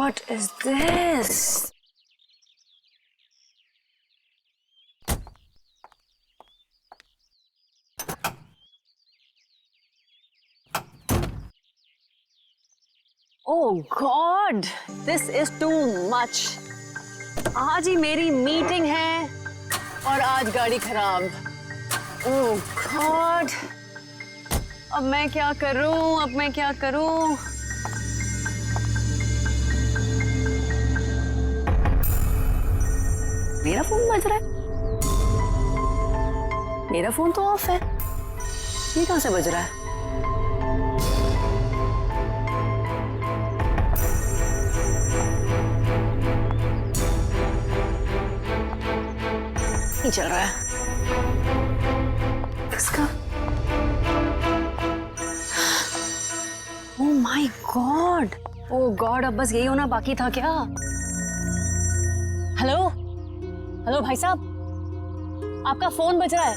What is this? Oh God, this is too much. आज ही मेरी meeting है और आज गाड़ी खराब। Oh God, अब मैं क्या करूं? मेरा फोन बज रहा है। मेरा फोन तो ऑफ है। ये कहां से बज रहा है? नहीं चल रहा है। किसका? Oh my God! Oh God, अब बस यही होना बाकी था क्या? हेलो भाई साहब, आपका फोन बज रहा है।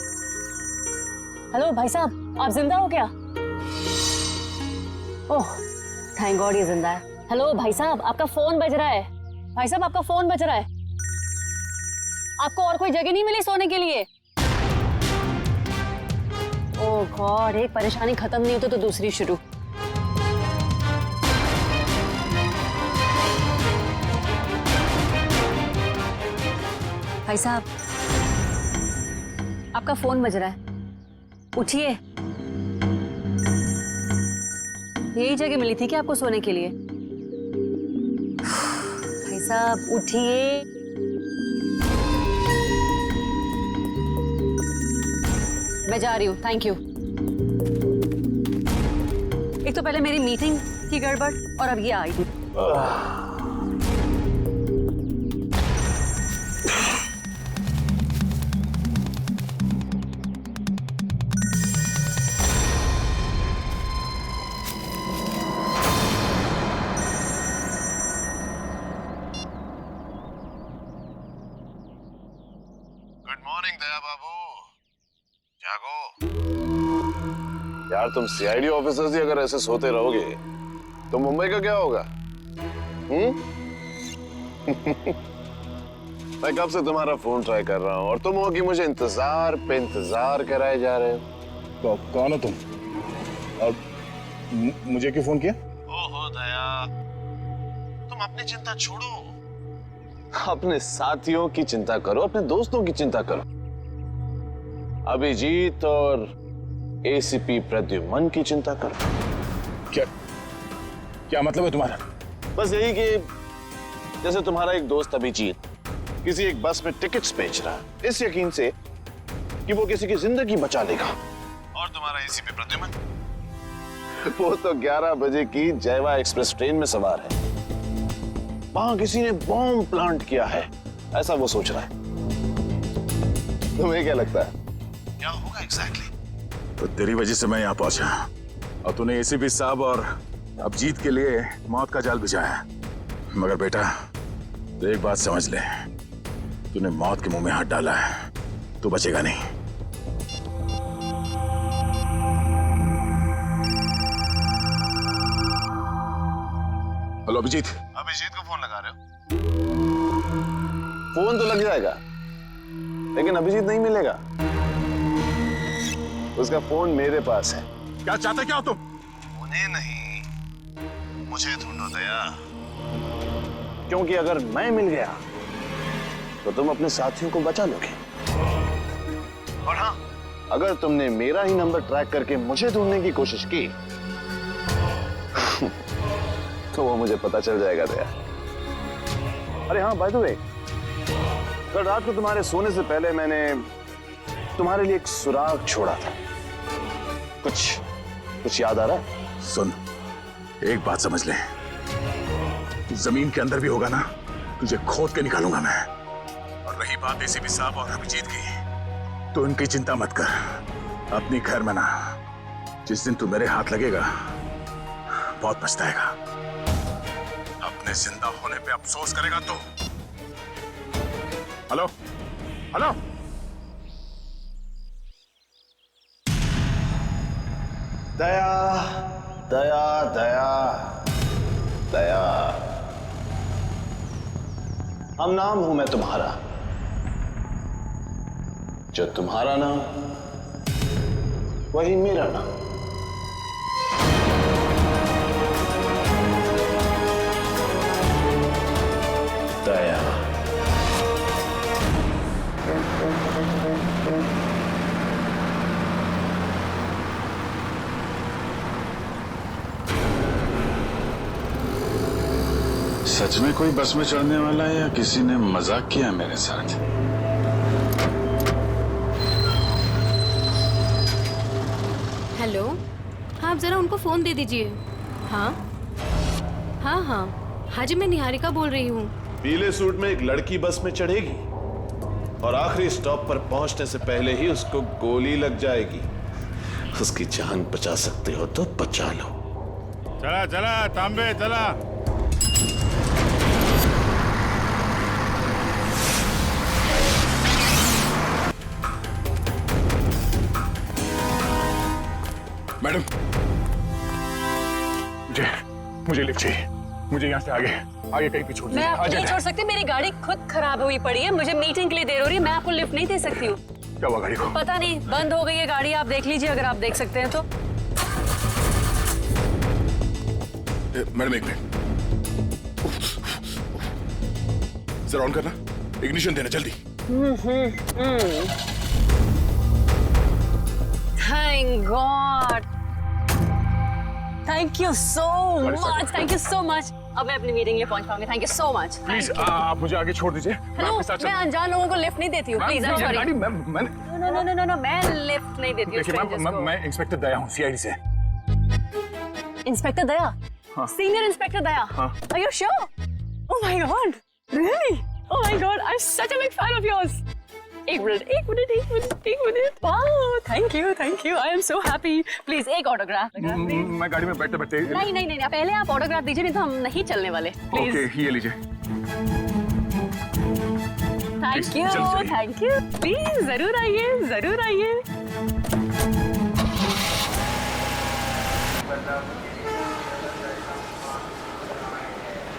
हेलो भाई साहब, आप जिंदा हो क्या? ओह थैंक गॉड ये जिंदा है। हेलो भाई साहब, आपका फोन बज रहा है। भाई साहब आपका फोन बज रहा है। आपको और कोई जगह नहीं मिली सोने के लिए? ओह गॉड, एक परेशानी खत्म नहीं होती तो दूसरी शुरू। भाई साहब, आपका फोन बज रहा है, उठिए। यही जगह मिली थी क्या आपको सोने के लिए? भाई साहब उठिए। मैं जा रही हूँ, थैंक यू। एक तो पहले मेरी मीटिंग की गड़बड़ और अब ये आई थी। गुड मॉर्निंग दया बाबू, जागो। यार तुम सीआईडी ऑफिसर्स ही अगर ऐसे सोते रहोगे तो मुंबई का क्या होगा? मैं कब से तुम्हारा फोन ट्राई कर रहा हूँ और तुम हो कि मुझे इंतजार पे इंतजार कराए जा रहे हो। तो कौन हो तुम और मुझे क्यों फोन किया? ओहो दया, तुम अपनी चिंता छोड़ो, अपने साथियों की चिंता करो, अपने दोस्तों की चिंता करो। अभिजीत और एसीपी प्रद्युमन की चिंता करो। क्या मतलब है तुम्हारा? बस यही कि जैसे तुम्हारा एक दोस्त अभिजीत किसी एक बस में टिकट्स बेच रहा है इस यकीन से कि वो किसी की जिंदगी बचा लेगा, और तुम्हारा एसीपी प्रद्युमन वो तो 11 बजे की जयवा एक्सप्रेस ट्रेन में सवार है, वहां किसी ने बॉम्ब प्लांट किया है ऐसा वो सोच रहा है। तुम्हें क्या लगता है क्या होगा एग्जैक्टली? तो तेरी वजह से मैं यहाँ पहुंचा और तूने एसीपी साहब और अभिजीत के लिए मौत का जाल बिछाया। मगर बेटा तो एक बात समझ ले, तूने मौत के मुंह में हाथ डाला है, तू बचेगा नहीं। हेलो अभिजीत। अभिजीत को फोन लगा रहे हो? फोन तो लग जाएगा लेकिन अभिजीत नहीं मिलेगा, उसका फोन मेरे पास है। क्या चाहते क्या हो तुम? उन्हें नहीं मुझे ढूंढो दया, क्योंकि अगर मैं मिल गया तो तुम अपने साथियों को बचा लोगे, और हाँ अगर तुमने मेरा ही नंबर ट्रैक करके मुझे ढूंढने की कोशिश की तो वो मुझे पता चल जाएगा दया। अरे हाँ बाय द वे, कल रात को तुम्हारे सोने से पहले मैंने तुम्हारे लिए एक सुराग छोड़ा था, कुछ याद आ रहा है? सुन, एक बात समझ ले, जमीन के अंदर भी होगा ना, तुझे खोद के निकालूंगा मैं। और रही बात एसीपी साहब और अभिजीत की, तो उनकी चिंता मत कर। अपनी खैर में ना, जिस दिन तू मेरे हाथ लगेगा बहुत पछताएगा। अपने जिंदा होने पे अफसोस करेगा तो। हेलो हेलो, दया दया दया दया हम नाम हूं मैं तुम्हारा, जो तुम्हारा नाम वही मेरा नाम। दया। सच में कोई बस में चढ़ने वाला है या किसी ने मजाक किया मेरे साथ? हेलो, हाँ आप जरा उनको फोन दे दीजिए। हाँ हाँ हाँ हाँ जी, मैं निहारिका बोल रही हूँ। पीले सूट में एक लड़की बस में चढ़ेगी और आखिरी स्टॉप पर पहुंचने से पहले ही उसको गोली लग जाएगी। उसकी जान बचा सकते हो तो बचा लो। चला चला तांबे चला। मैडम, मुझे लिफ्ट चाहिए। मुझे यहाँ से आगे कहीं भी छोड़ मैं दीजिए। आपको नहीं अर्जेंट छोड़ है। सकती, मेरी गाड़ी खुद खराब हुई पड़ी है, मुझे मीटिंग के लिए देर हो रही है, मैं आपको लिफ्ट नहीं दे सकती हूँ। क्या हुआ गाड़ी को? पता नहीं, बंद हो गई है गाड़ी, आप देख लीजिए अगर आप देख सकते हैं तो। मैडम एक मिनट, जरा ऑन करना, इग्निशन देना जल्दी। Thank God, thank you so much, thank you so much. अब मैं अपनी मीटिंग लिए पहुंच पाऊंगी। Thank you so much. Please आप मुझे आगे छोड़ दीजिए। मैं हेलो, आपके साथ मैं अनजान लोगों को लिफ्ट नहीं देती हूँ, प्लीज। I am sorry. गाड़ी मैं no no no no no, मैं लिफ्ट नहीं देती हूँ देखिए strangers को। मैं इंस्पेक्टर दया हूँ, सीआईडी से। इंस्पेक्टर दया? हाँ। सीनियर इंस्पेक्टर दया? हाँ। Are you sure? Oh my God, really? Oh my God, I'm such a big fan of yours. एक minute. Wow, thank you. I am so happy. Please एक autograph. मैं गाड़ी में बैठते बैठते। नहीं, पहले आप ऑटोग्राफ दीजिए, नहीं तो हम नहीं चलने वाले। प्लीज। ओके, ये लीजिए। Thank you. प्लीज जरूर आइए।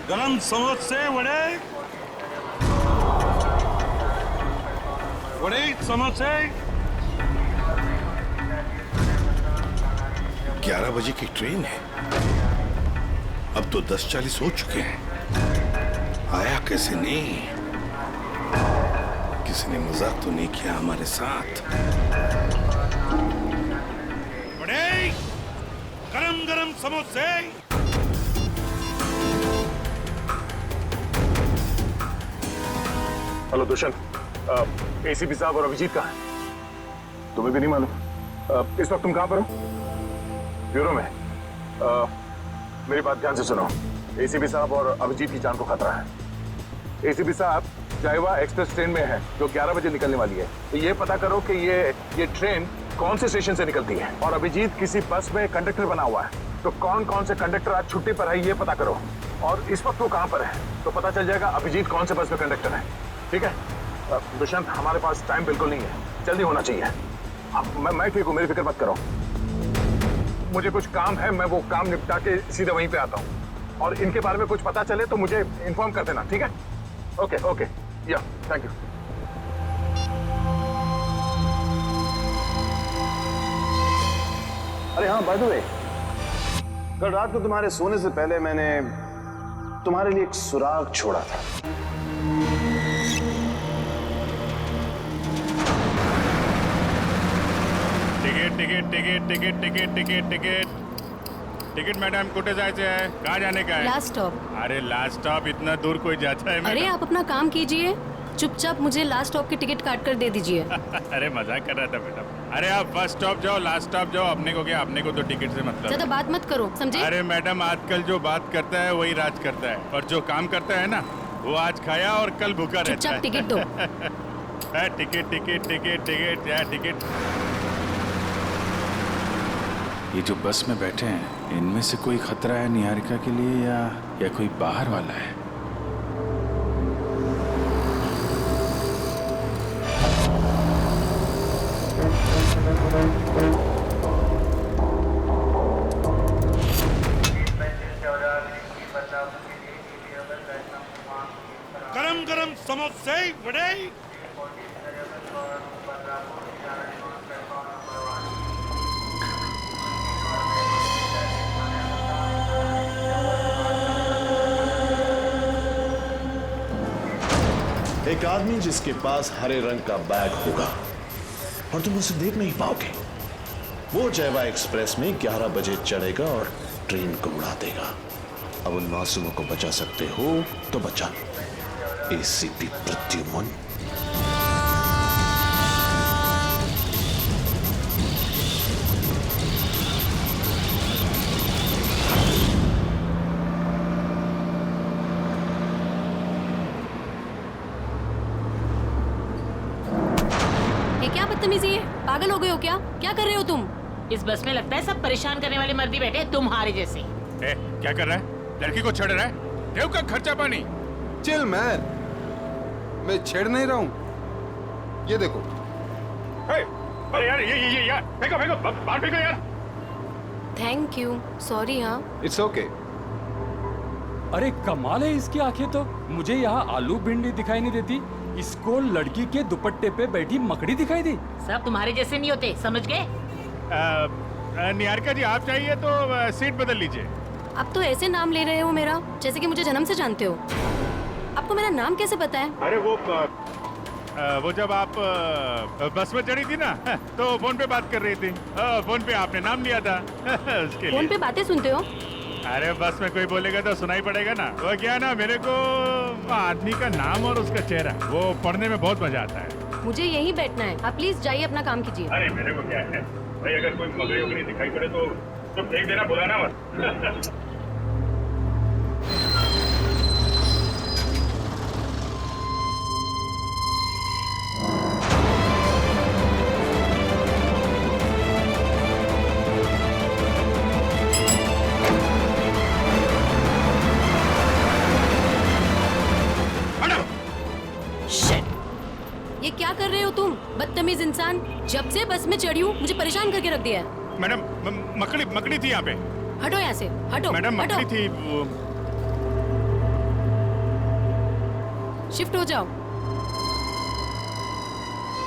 गरम समोसे वड़े समोसे। 11 बजे की ट्रेन है, अब तो 10:40 हो चुके हैं। आया कैसे नहीं? किसी ने मजाक तो नहीं किया हमारे साथ? वड़े गरम गरम समोसे। हेलो दुष्यंत, एसीपी साहब और अभिजीत कहाँ हैं? तुम्हें भी नहीं मालूम? इस वक्त तुम कहाँ पर हो? ब्यूरो में। मेरी बात ध्यान से सुनो। एसीपी साहब और अभिजीत की जान को खतरा है। एसीपी साहब जायवा एक्सप्रेस ट्रेन में है जो 11 बजे निकलने वाली है, तो ये पता करो कि ये ट्रेन कौन से स्टेशन से निकलती है। और अभिजीत किसी बस में कंडक्टर बना हुआ है, तो कौन कौन से कंडक्टर आज छुट्टी पर है ये पता करो। और इस वक्त वो कहाँ पर है, तो पता चल जाएगा अभिजीत कौन से बस में कंडक्टर है। ठीक है दुष्यंत, हमारे पास टाइम बिल्कुल नहीं है, जल्दी होना चाहिए। मैं ठीक हूँ, मेरी फिक्र मत करो। मुझे कुछ काम है, मैं वो काम निपटा के सीधे वहीं पे आता हूँ। और इनके बारे में कुछ पता चले तो मुझे इन्फॉर्म कर देना, ठीक है? ओके, या थैंक यू। अरे हाँ, बाय द वे, कल रात को तुम्हारे सोने से पहले मैंने तुम्हारे लिए एक सुराग छोड़ा था। टिकट मैडम, कुठे जायचे आहे? कहाँ जाने का है? Last stop. अरे लास्ट स्टॉप, इतना दूर कोई जाता है? अरे आप अपना काम कीजिए, चुपचाप मुझे लास्ट स्टॉप की टिकट काट कर दे दीजिए। अरे मजाक कर रहा था मैडम। अरे आप फर्स्ट स्टॉप जाओ, लास्ट स्टॉप जाओ, अपने को क्या, अपने को तो टिकट से मतलब। ज्यादा बात मत करो, समझे? अरे मैडम, आजकल जो बात करता है वही राज करता है, और जो काम करता है ना वो आज खाया और कल भूखा रहता चुपचाप है। टिकट दो। टिकट। ये जो बस में बैठे हैं, इनमें से कोई खतरा है निहारिका के लिए या कोई बाहर वाला है? गरम गरम some of say, ready? एक आदमी जिसके पास हरे रंग का बैग होगा और तुम उसे देख नहीं पाओगे, वो जयवा एक्सप्रेस में 11 बजे चढ़ेगा और ट्रेन को उड़ा देगा। अब उन मासूमों को बचा सकते हो तो बचा लो। एसीपी प्रद्युमन। ये क्या बदतमीजी है? पागल हो गए हो क्या? क्या कर रहे हो तुम? इस बस में लगता है सब परेशान करने वाले मर्दी बैठे हैं, तुम्हारे जैसे। ए, क्या कर रहा है? लड़की को छेड़ रहा है? देव का खर्चा पानी। चिल मैन, मैं छेड़ नहीं रहा हूँ। ये देखो। अरे यार ये यार फेंको फेंको बाहर फेंको यार। Thank you, sorry. हाँ इट्स ओके। अरे कमाल है इसकी आंखें तो। मुझे यहाँ आलू भिंडी दिखाई नहीं देती, इसको लड़की के दुपट्टे पे बैठी मकड़ी दिखाई दी। सब तुम्हारे जैसे नहीं होते, समझ गए? निहारिका जी आप चाहिए तो सीट बदल लीजिए। आप तो ऐसे नाम ले रहे हो मेरा जैसे कि मुझे जन्म से जानते हो। आपको मेरा नाम कैसे पता है? अरे वो जब आप बस में चढ़ी थी ना तो फोन पे बात कर रही थी। फोन पे आपने नाम लिया था उसके फोन लिए। पे बातें सुनते हो? अरे बस में कोई बोलेगा तो सुनाई पड़ेगा ना। वो क्या ना, मेरे को आदमी का नाम और उसका चेहरा वो पढ़ने में बहुत मजा आता है। मुझे यहीं बैठना है, आप प्लीज जाइए अपना काम कीजिए। अरे मेरे को क्या है भाई, अगर कोई मगरी वगरी दिखाई पड़े तो तुम फेंक देना, बुलाना मत। ये क्या कर रहे हो तुम, बदतमीज इंसान? जब से बस में चढ़ी हूँ मुझे परेशान करके रख दिया है। मैडम मकड़ी थी यहाँ पे। हटो यहाँ से, हटो। मैडम हटो। मकड़ी थी वो। शिफ्ट हो जाओ।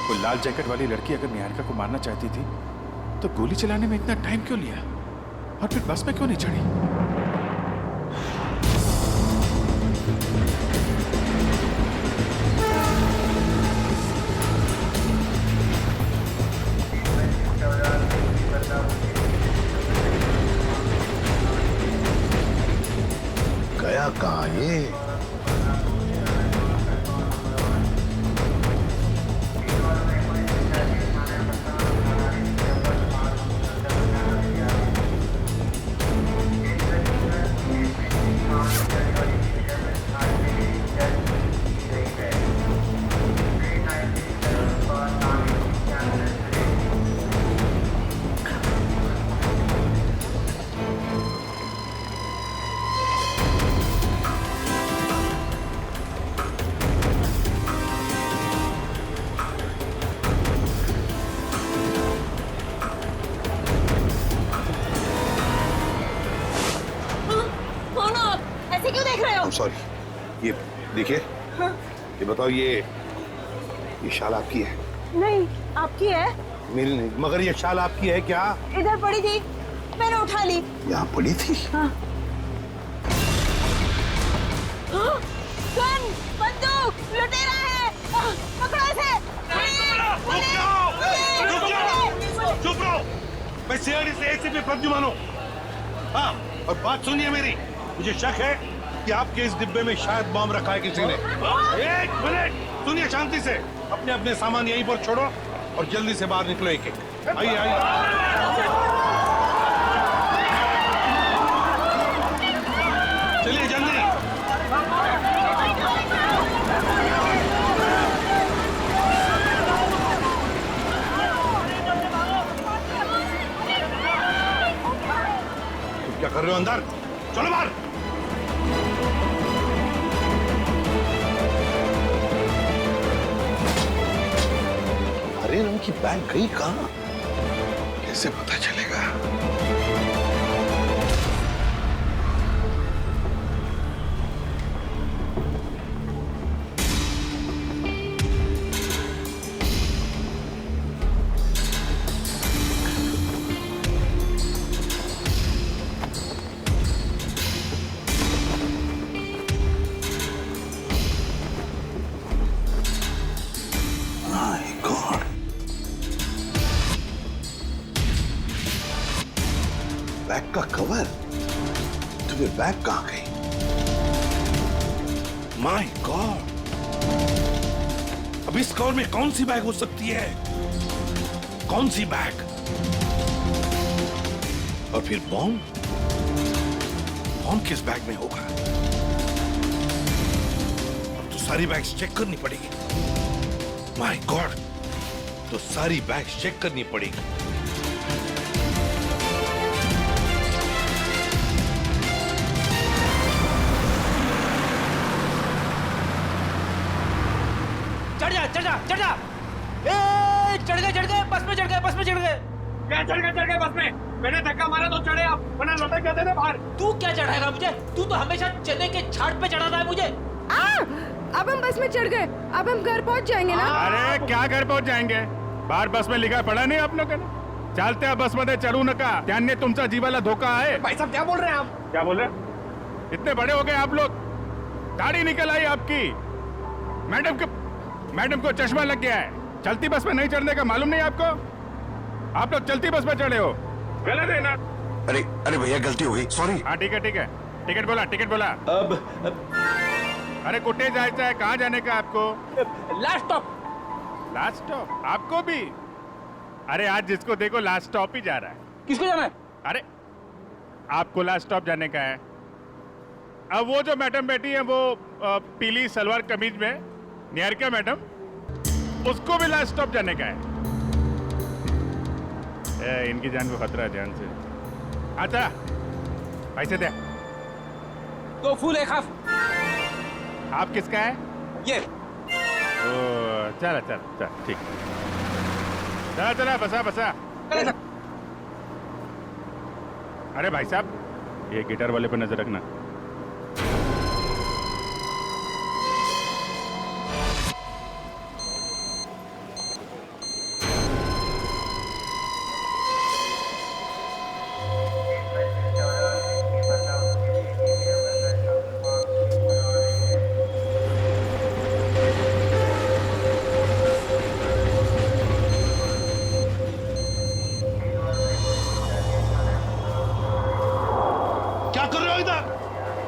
वो लाल जैकेट वाली लड़की अगर निहारिका को मारना चाहती थी तो गोली चलाने में इतना टाइम क्यों लिया, और फिर बस में क्यों नहीं चढ़ी? गया कहाँ ये? ऐसे क्यों देख रहे हो? सॉरी, ये देखिए। ये बताओ, ये शाल आपकी है? नहीं, आपकी है। मेरी नहीं, मगर ये शाल आपकी है क्या? इधर पड़ी थी, मैंने उठा ली। यहाँ पड़ी थी? हाँ। गन, बंदूक, लुटेरा है। पकड़ो इसे। चुप रहो। मैं सीआईडी से एसीपी प्रद्युमन हूँ। हाँ, और बात सुनिए मेरी। मुझे शक है कि आपके इस डिब्बे में शायद बम रखा है किसी ने। एक मिनट सुनिए शांति से। अपने अपने सामान यहीं पर छोड़ो और जल्दी से बाहर निकलो। एक एक आइए आइए। चलिए जल्दी। क्या कर रहे हो अंदर? चलो बाहर। हरे रंग की बैग गई कहाँ? कैसे पता चलेगा? बैग का कवर? तुम्हें बैग कहाँ गई? माय गॉड, अब इस कवर में कौन सी बैग हो सकती है? कौन सी बैग? और फिर बॉम्ब? बॉम्ब किस बैग में होगा? अब तो सारी बैग्स चेक करनी पड़ेगी। माय गॉड, तो सारी बैग्स चेक करनी पड़ेगी। चढ़ जा चढ़ जा चढ़ जा। ए, चढ़ गए बस में चढ़ गए बस में चढ़ गए। क्या चढ़ गए बस में? मैंने धक्का मारा तो चढ़े आप, वरना लटक जाते थे बाहर। तू क्या चढ़ाएगा मुझे? तू तो हमेशा चने के झाड़ पे चढ़ाता है मुझे। अब हम बस में चढ़ गए, अब हम घर पहुंच जाएंगे ना। अरे क्या घर पहुंच जाएंगे? बाहर बस में लिखा पड़ा नहीं आप लोगों ने? चालते बस मध्ये चढू नका, त्याने तुमचा जीवाला धोका है। भाई साहब क्या बोल रहे हैं आप? क्या बोल रहे? इतने बड़े हो गए आप लोग, दाढ़ी निकल आई आपकी। मैडम को चश्मा लग गया है। चलती बस में नहीं चढ़ने का मालूम नहीं आपको? आप लोग चलती बस में चढ़े हो, गलत है ना? अरे भैया गलती हो गई, सॉरी। हाँ ठीक है। टिकट बोला। अब अरे कुटे जायचं है? कहाँ जाने का आपको? लास्ट स्टॉप आपको भी? अरे आज जिसको देखो लास्ट स्टॉप ही जा रहा है। किसको जाना है? अरे आपको लास्ट स्टॉप जाने का है। अब वो जो मैडम बैठी है वो पीली सलवार कमीज में, निहारिका मैडम, उसको भी लास्ट स्टॉप जाने का है। इनकी जान को खतरा है, ध्यान से। अच्छा पैसे दे। तो फुल एक हाफ। आप किसका है? ये चल ठीक। चला बसा। अरे भाई साहब, ये गिटार वाले पे नजर रखना। क्या कर रहे हो इधर?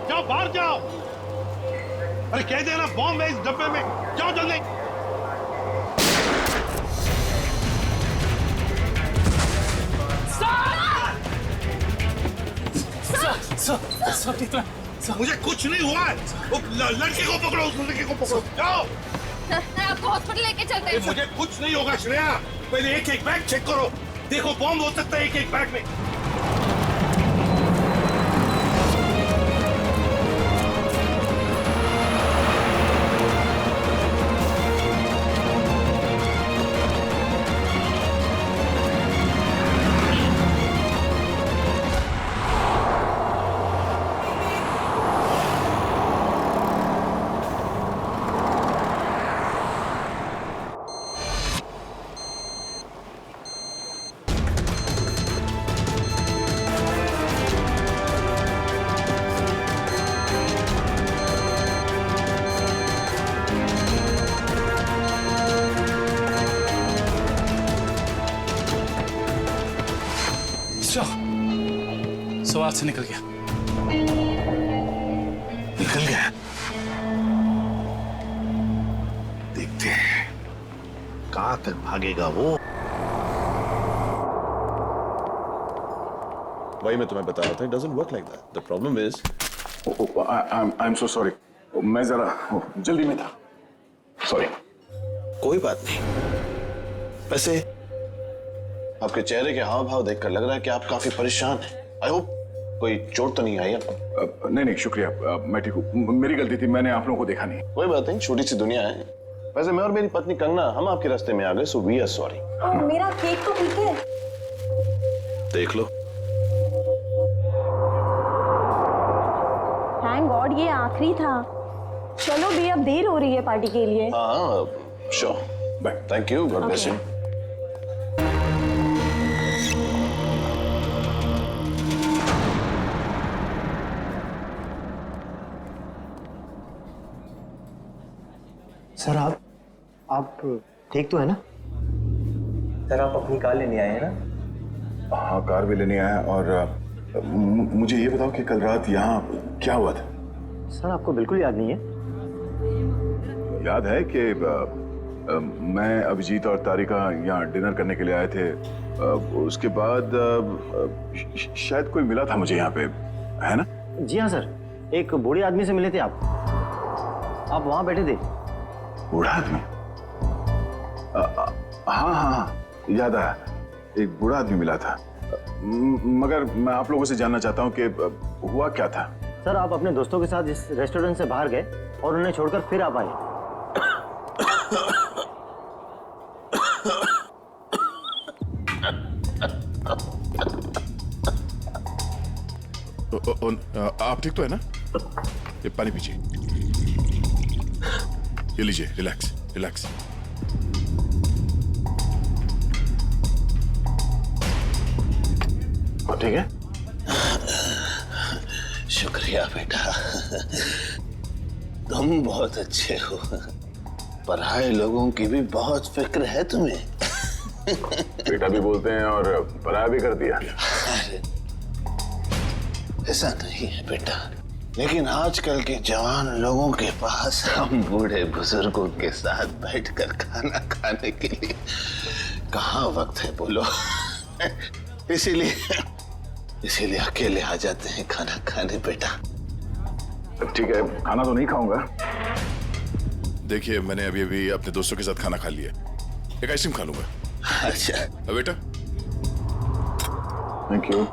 जाओ बाहर जाओ। अरे कह देना बॉम्ब है इस डब्बे में, जाओ जल्दी। मुझे कुछ नहीं हुआ है। वो लड़के को पकड़ो, उस लड़के को पकड़ो, जाओ। आपको हॉस्पिटल लेके चलते हैं। मुझे कुछ नहीं होगा श्रेया, पहले एक बैग चेक करो। देखो बॉम्ब हो सकता है एक बैग में। सवाल से निकल गया। देखते हैं कहां तक भागेगा वो। वही मैं तुम्हें बता रहा था, it doesn't work like that. The problem is, I'm so sorry. मैं जरा जल्दी में था, सॉरी। कोई बात नहीं। वैसे आपके चेहरे के हाव भाव देखकर लग रहा है कि आप काफी परेशान हैं। आई होप कोई चोट तो नहीं आई आपको? नहीं शुक्रिया, मैं ठीक हूँ। मेरी गलती थी, मैंने आप लोगों को देखा नहीं। कोई बात नहीं, छोटी सी दुनिया है। वैसे मैं और मेरी पत्नी कंगना, हम आपके रास्ते में आ गए, सो वी आर सॉरी। मेरा केक तो ठीक है। देख लो। थैंक गॉड ये आखिरी था। चलो भी, अब देर हो रही है पार्टी के लिए। हाँ sure, bye. Thank you, God bless you. Sir आप ठीक तो है ना? सर आप अपनी कार लेने आए हैं ना? हाँ कार भी लेने आया और मुझे ये बताओ कि कल रात यहाँ क्या हुआ था? सर आपको बिल्कुल याद नहीं है? याद है कि मैं, अभिजीत और तारिका यहाँ डिनर करने के लिए आए थे। उसके बाद शायद कोई मिला था मुझे यहाँ पे, है ना? जी हाँ सर, एक बूढ़े आदमी से मिले थे आप वहाँ बैठे थे। बूढ़ा आदमी? हाँ हाँ, याद आया, एक बूढ़ा आदमी मिला था। मगर मैं आप लोगों से जानना चाहता हूँ कि हुआ क्या था? सर आप अपने दोस्तों के साथ इस रेस्टोरेंट से बाहर गए और उन्हें छोड़कर फिर आप आए। आप ठीक तो है ना? ये पानी पीजिए, ये लीजिए, रिलैक्स रिलैक्स। ठीक है? शुक्रिया बेटा, तुम बहुत अच्छे हो। पराये लोगों की भी बहुत फिक्र है तुम्हें। बेटा भी बोलते हैं और पराया भी कर दिया। अरे ऐसा नहीं है बेटा, लेकिन आजकल के जवान लोगों के पास हम बूढ़े बुजुर्गों के साथ बैठकर खाना खाने के लिए कहाँ वक्त है बोलो। इसीलिए अकेले आ जाते हैं खाना खाने बेटा। ठीक है, खाना तो नहीं खाऊंगा। देखिए, मैंने अभी अभी अपने दोस्तों के साथ खाना खा लिया, एक आइसक्रीम खा लूंगा। अच्छा बेटा। Thank you.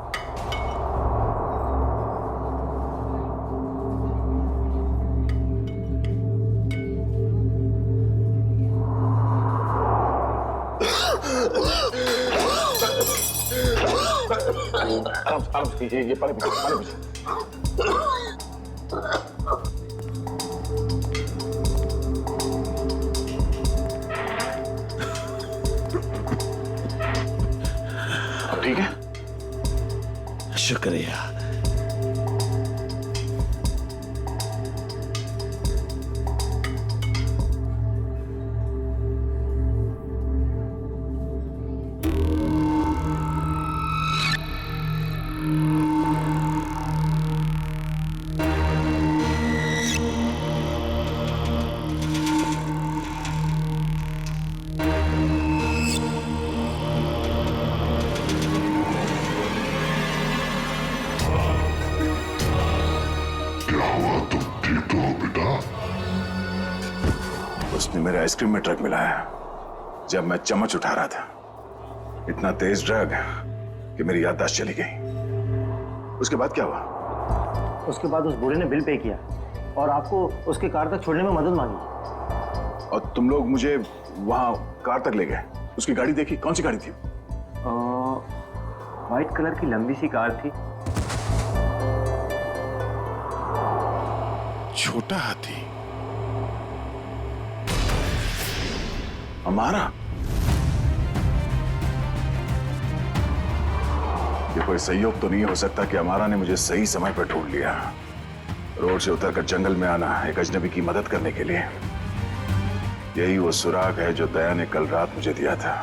आराम से, ये पानी पीजिए। ठीक है? शुक्रिया। उसने मेरे आइसक्रीम में ड्रग मिलाया जब मैं चम्मच उठा रहा था। इतना तेज ड्रग कि मेरी याददाश्त चली गई। उसके बाद क्या हुआ? उसके बाद उस बूढ़े ने बिल पे किया और आपको उसके कार तक छोड़ने में मदद मांगी। और तुम लोग मुझे वहां कार तक ले गए। उसकी गाड़ी देखी? कौन सी गाड़ी थी? व्हाइट कलर की लंबी सी कार थी। छोटा हाथी? हमारा? ये कोई संयोग तो नहीं हो सकता कि हमारा ने मुझे सही समय पर ढूंढ लिया। रोड से उतरकर जंगल में आना एक अजनबी की मदद करने के लिए। यही वो सुराग है जो दया ने कल रात मुझे दिया था।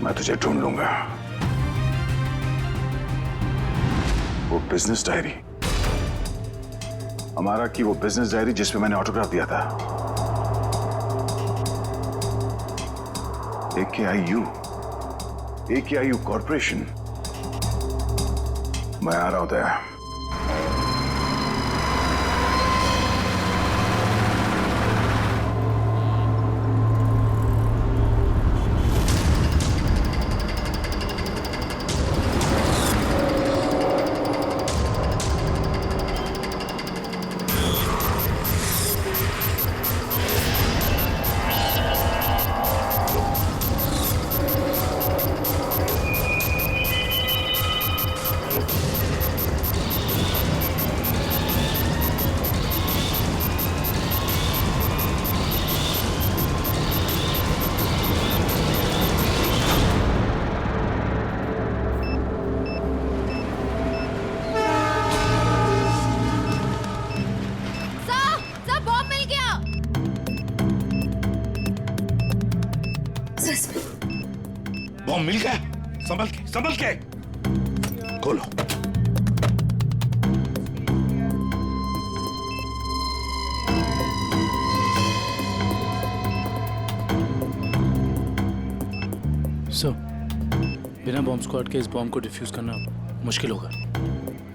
मैं तुझे ढूंढ लूंगा। वो बिजनेस डायरी, हमारा की वो बिजनेस डायरी जिसमें मैंने ऑटोग्राफ दिया था। AKIU corporation. मैं आ रहा हूं दया। बॉम्ब मिल गया। संभल के, संभल के। खोलो। सर, बिना बॉम्ब स्क्वाड के इस बॉम्ब को डिफ्यूज करना मुश्किल होगा।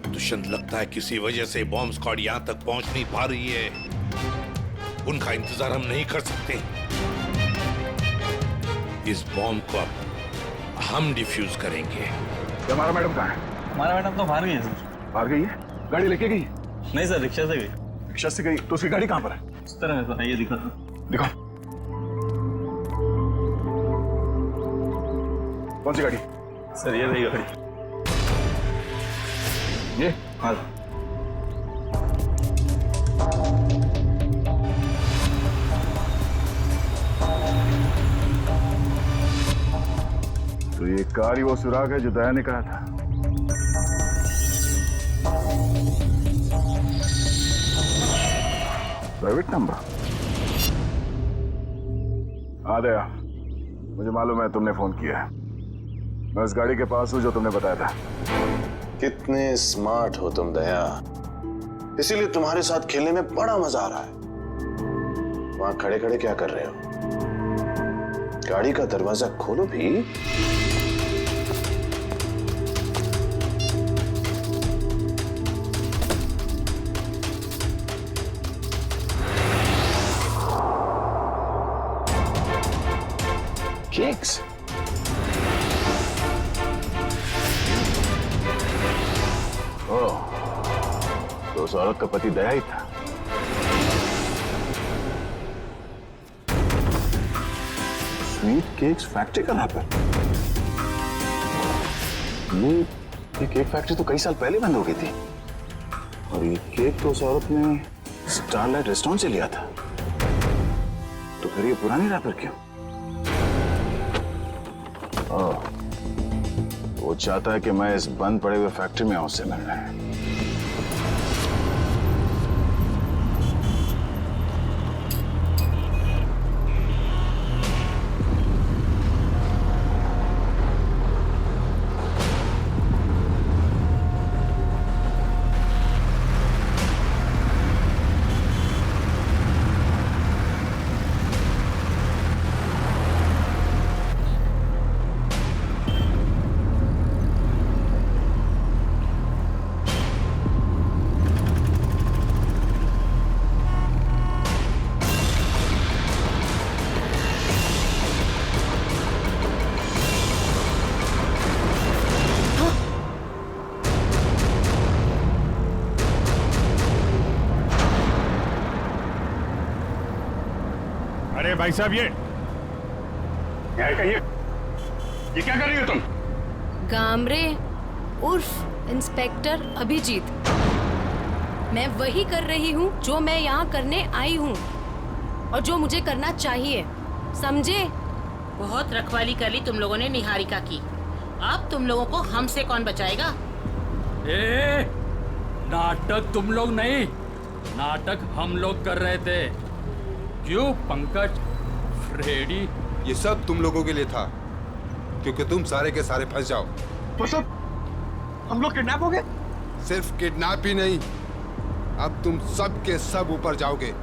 दुष्यंत, लगता है किसी वजह से बॉम्ब स्क्वाड यहाँ तक पहुंच नहीं पा रही है। उनका इंतजार हम नहीं कर सकते। इस बॉम्ब को अब हम डिफ्यूज करेंगे। हमारा मैडम कहाँ है? हमारा मैडम तो बाहर गई है सर। बाहर गई है? गाड़ी लेके गई? नहीं सर, रिक्शा से गई। रिक्शा से गई? तो उसकी गाड़ी कहाँ पर है? इस तरह है सर, ये दिखाता। दिखाओ। कौन सी गाड़ी? सर ये रही गाड़ी। ये? हाँ। तो ये कार ही वो सुराग है जो दया ने कहा था। Private number? हाँ दया, मुझे मालूम है तुमने फोन किया है। मैं उस गाड़ी के पास हूं जो तुमने बताया था। कितने स्मार्ट हो तुम दया, इसीलिए तुम्हारे साथ खेलने में बड़ा मजा आ रहा है। वहां खड़े खड़े क्या कर रहे हो? गाड़ी का दरवाजा खोलो भी। केक्स? तो उस औरत का पति दया ही था। स्वीट केक्स फैक्ट्री का नाम है। ये केक फैक्ट्री तो कई साल पहले बंद हो गई थी, और ये केक तो उस औरत ने स्टारलाइट रेस्टोरेंट से लिया था। तो फिर ये पुरानी रैपर क्यों? वो चाहता है कि मैं इस बंद पड़े हुए फैक्ट्री में आऊं उससे मिलने। अरे भाई साहब, ये क्या कर रही हो तुम? गामरे उर्फ इंस्पेक्टर अभिजीत, मैं वही कर रही हूँ जो मैं यहाँ करने आई हूँ और जो मुझे करना चाहिए, समझे? बहुत रखवाली कर ली तुम लोगों ने निहारिका की। अब तुम लोगों को हमसे कौन बचाएगा? नाटक तुम लोग नहीं, नाटक हम लोग कर रहे थे। क्यों पंकज, फ्रेडी? ये सब तुम लोगों के लिए था, क्योंकि तुम सारे के सारे फंस जाओ। तो सब हम लोग किडनैप हो गए? सिर्फ किडनैप ही नहीं, अब तुम सब के सब ऊपर जाओगे।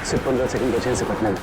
सिर्फ 15 सेकंड बचे से पटने में।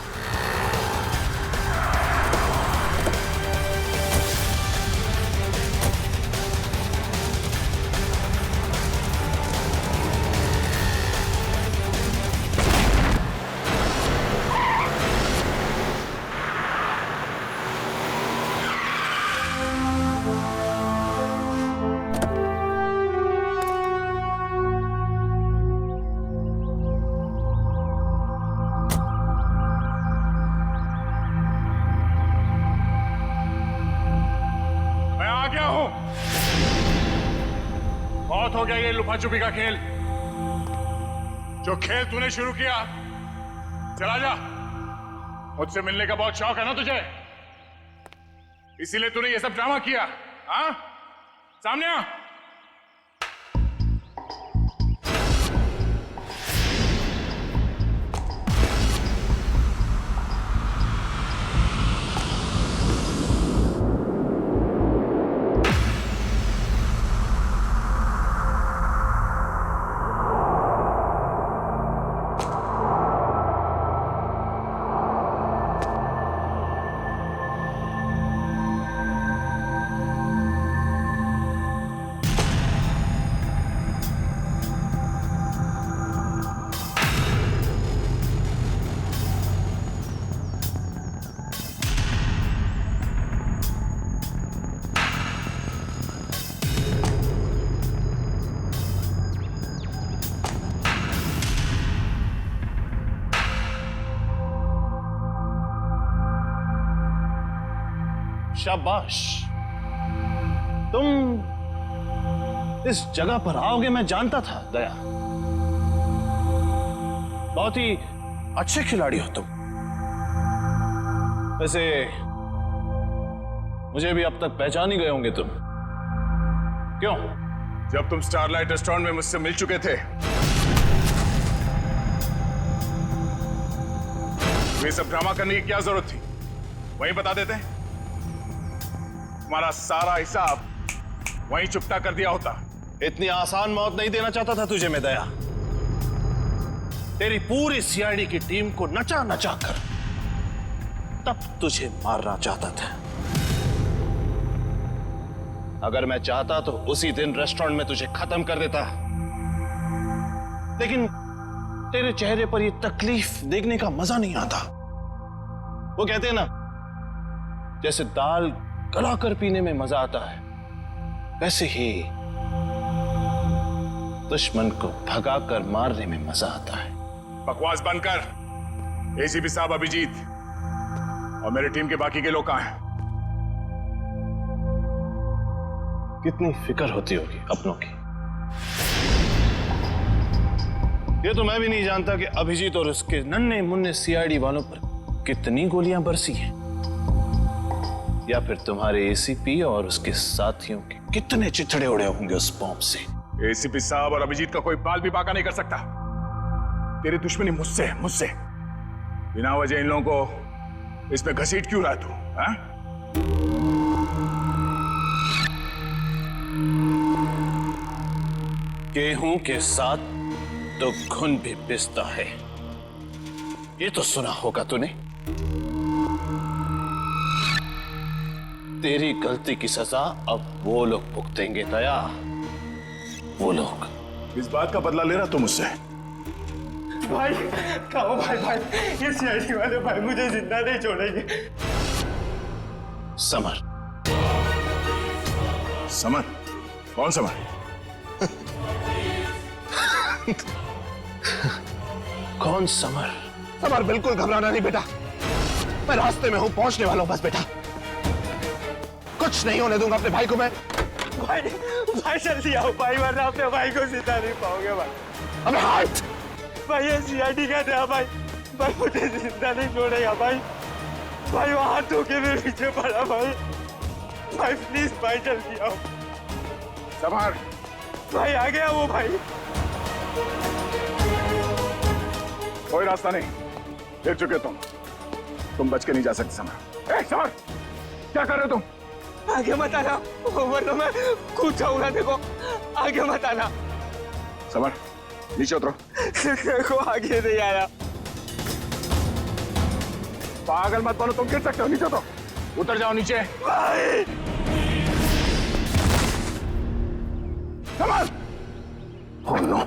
बहुत हो गया ये लुपा छुपी का खेल। जो खेल तूने शुरू किया, चला जा। मुझसे मिलने का बहुत शौक है ना तुझे? इसीलिए तूने ये सब ड्रामा किया? हाँ, सामने आ। शाबाश, तुम इस जगह पर आओगे मैं जानता था दया। बहुत ही अच्छे खिलाड़ी हो तुम। वैसे मुझे भी अब तक पहचान ही गए होंगे तुम। क्यों? जब तुम स्टारलाइट रेस्टोरेंट में मुझसे मिल चुके थे, ये सब ड्रामा करने की क्या जरूरत थी? वहीं बता देते। तुम्हारा सारा हिसाब वहीं चुकता कर दिया होता। इतनी आसान मौत नहीं देना चाहता था तुझे मैं दया। तेरी पूरी सीआईडी की टीम को नचा नचा कर तब तुझे मारना चाहता था। अगर मैं चाहता तो उसी दिन रेस्टोरेंट में तुझे खत्म कर देता, लेकिन तेरे चेहरे पर यह तकलीफ देखने का मजा नहीं आता। वो कहते हैं ना, जैसे दाल गलाकर पीने में मजा आता है, वैसे ही दुश्मन को भगाकर मारने में मजा आता है। बकवास बंद कर। एसीपी साहब अभिजीत और मेरी टीम के बाकी के लोग कहां हैं? कितनी फिक्र होती होगी अपनों की। ये तो मैं भी नहीं जानता कि अभिजीत और उसके नन्हे मुन्ने सीआईडी वालों पर कितनी गोलियां बरसी हैं, या फिर तुम्हारे एसीपी और उसके साथियों के कितने चिथड़े उड़े होंगे उस बॉम्ब से। एसीपी साहब और अभिजीत का कोई बाल भी बाका नहीं कर सकता। तेरी दुश्मनी मुझसे बिना वजह इन लोगों को इसमें घसीट क्यों रहा तू? हाँ? गेहूं के साथ तो घुन भी पिसता है, ये तो सुना होगा तूने। तेरी गलती की सजा अब वो लोग भुगतेंगे दया, वो लोग। इस बात का बदला ले रहा तू मुझसे? भाई खाओ भाई, ये सीआईडी वाले भाई मुझे जिंदा नहीं छोड़ेंगे। समर। समर? कौन समर? कौन समर? समर, बिल्कुल घबराना नहीं बेटा, मैं रास्ते में हूं, पहुंचने वाला हूं बस बेटा। कुछ नहीं होने दूंगा अपने भाई को मैं। भाई जल्दी आओ भाई, वरना अपने भाई को जिंदा नहीं पाओगे भाई। अबे हाथ! भाई ये सीआईडी का था भाई मुझे जिंदा नहीं छोड़ेगा भाई। वहां धोखे में पीछे पड़ा भाई प्लीज भाई जल्दी आओ। समर! भाई आ गया वो भाई। कोई रास्ता नहीं, गिर चुके तुम बच के नहीं जा सकते। समर! समर, क्या कर रहे हो तुम? आगे मत आना, वरना मैं कूद जाऊंगा। देखो आगे मत आना। समर, नीचे उतरो। देखो आगे नहीं आया। पागल मत बनो, तुम गिर सकते हो। नीचे उतरो, उतर जाओ नीचे। भाई summer! Oh no!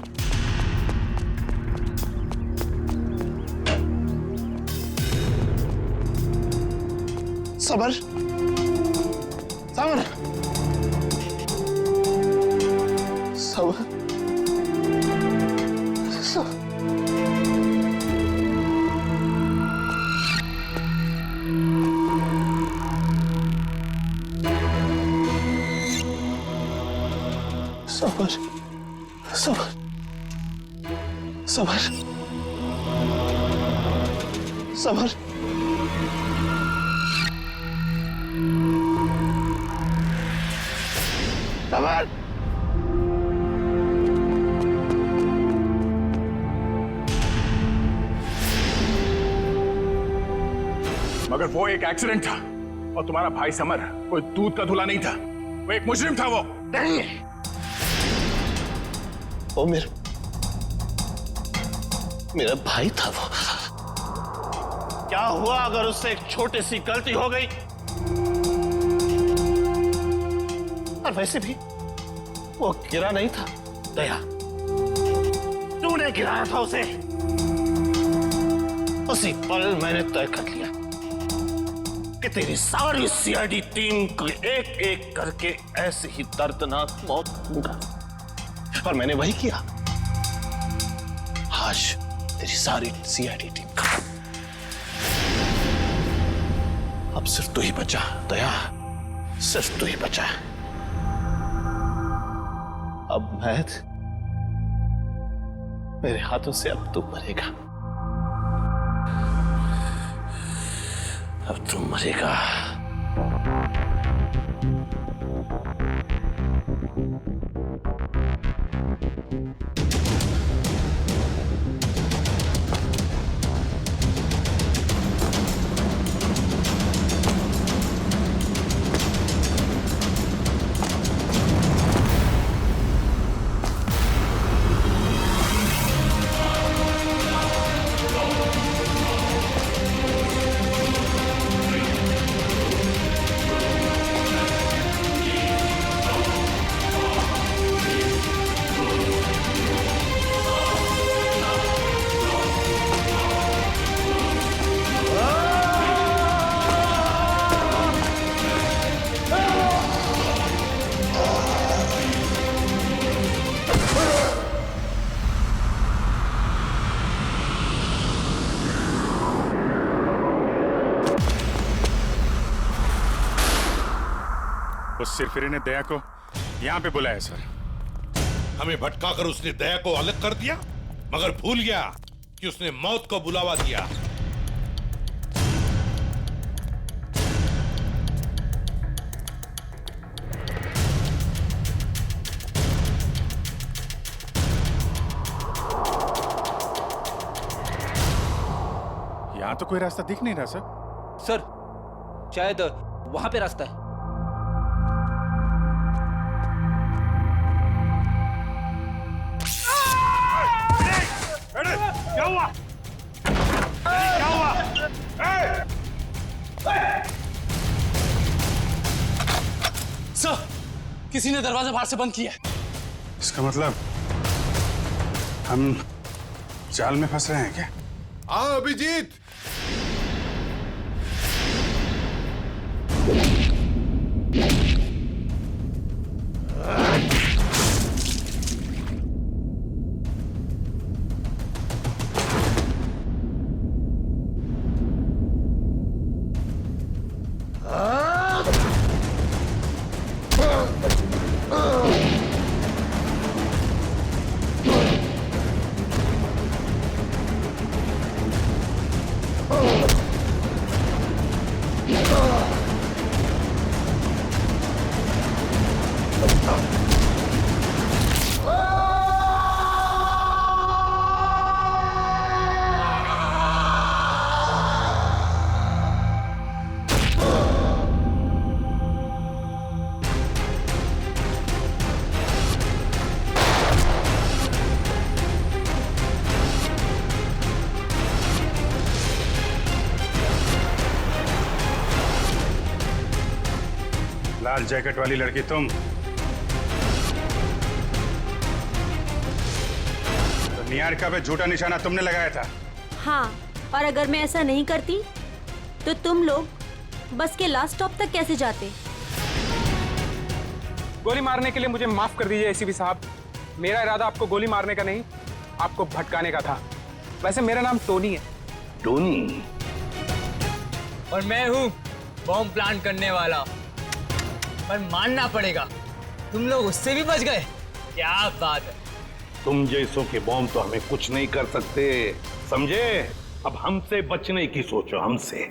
Summer! Summer! Summer! Summer! Summer! Summer! Summer! वो एक एक्सीडेंट था और तुम्हारा भाई समर कोई दूध का धुला नहीं था, वो एक मुजरिम था। वो नहीं, वो मेरा भाई था। वो क्या हुआ अगर उससे एक छोटी सी गलती हो गई? और वैसे भी वो गिरा नहीं था दया, तूने गिराया था उसे। उसी पल मैंने तय कर लिया कि तेरी सारी सीआईडी टीम को एक एक करके ऐसे ही दर्दनाक मौत दूंगा, और मैंने वही किया। आज तेरी सारी सीआईडी टीम खत्म। अब सिर्फ तू ही बचा दया, सिर्फ तू ही बचा। अब मेरे हाथों से अब तू मरेगा, अब तू मरेगा। उस सिरफिरे ने दया को यहाँ पे बुलाया सर। हमें भटकाकर उसने दया को अलग कर दिया, मगर भूल गया कि उसने मौत को बुलावा दिया। यहाँ तो कोई रास्ता दिख नहीं रहा सर। सर शायद वहां पे रास्ता है। क्या हुआ? क्या हुआ? सर, किसी ने दरवाजा बाहर से बंद किया है। इसका मतलब हम जाल में फंस रहे हैं क्या? हाँ अभिजीत, लाल जैकेट वाली लड़की तुम? तो निहारिका पे झूठा निशाना तुमने लगाया था? हाँ, और अगर मैं ऐसा नहीं करती तो तुम लोग बस के लास्ट स्टॉप तक कैसे जाते? गोली मारने के लिए मुझे माफ कर दीजिए एसीपी साहब। मेरा इरादा आपको गोली मारने का नहीं, आपको भटकाने का था। वैसे मेरा नाम टोनी है। टोनी? और मैं हूँ बॉम्ब प्लांट करने वाला। पर मानना पड़ेगा, तुम लोग उससे भी बच गए। क्या बात है। तुम जैसों के बॉम्ब तो हमें कुछ नहीं कर सकते, समझे? अब हमसे बचने की सोचो, हमसे।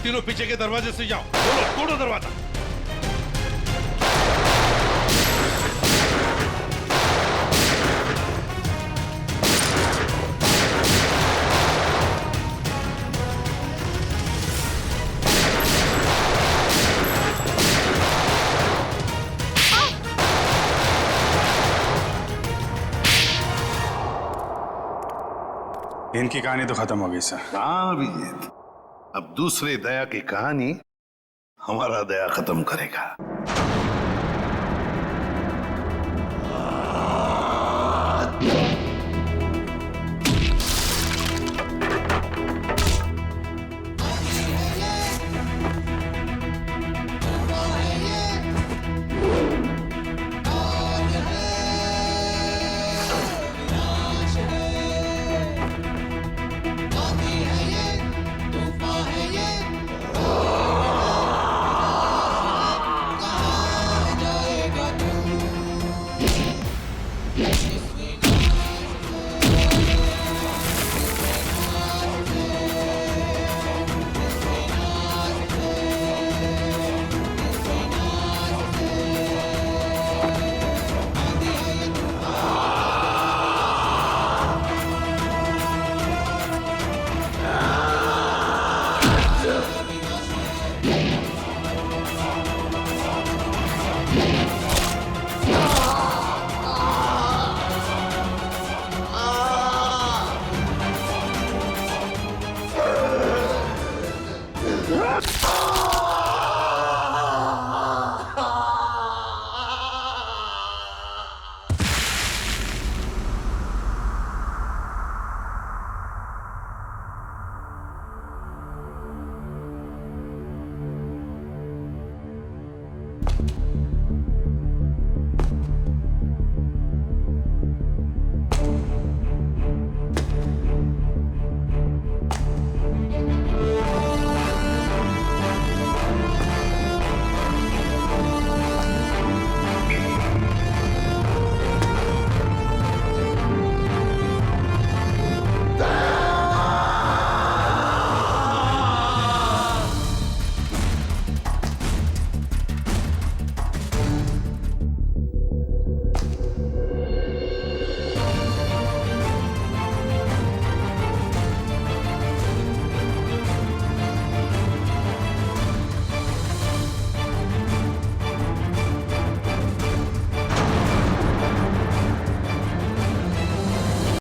तीनों पीछे के दरवाजे से जाओ। बोलो, तोड़ो दरवाजा। इनकी कहानी तो खत्म हो गई सर। हाँ अभिजीत, अब दूसरे दया की कहानी हमारा दया खत्म करेगा।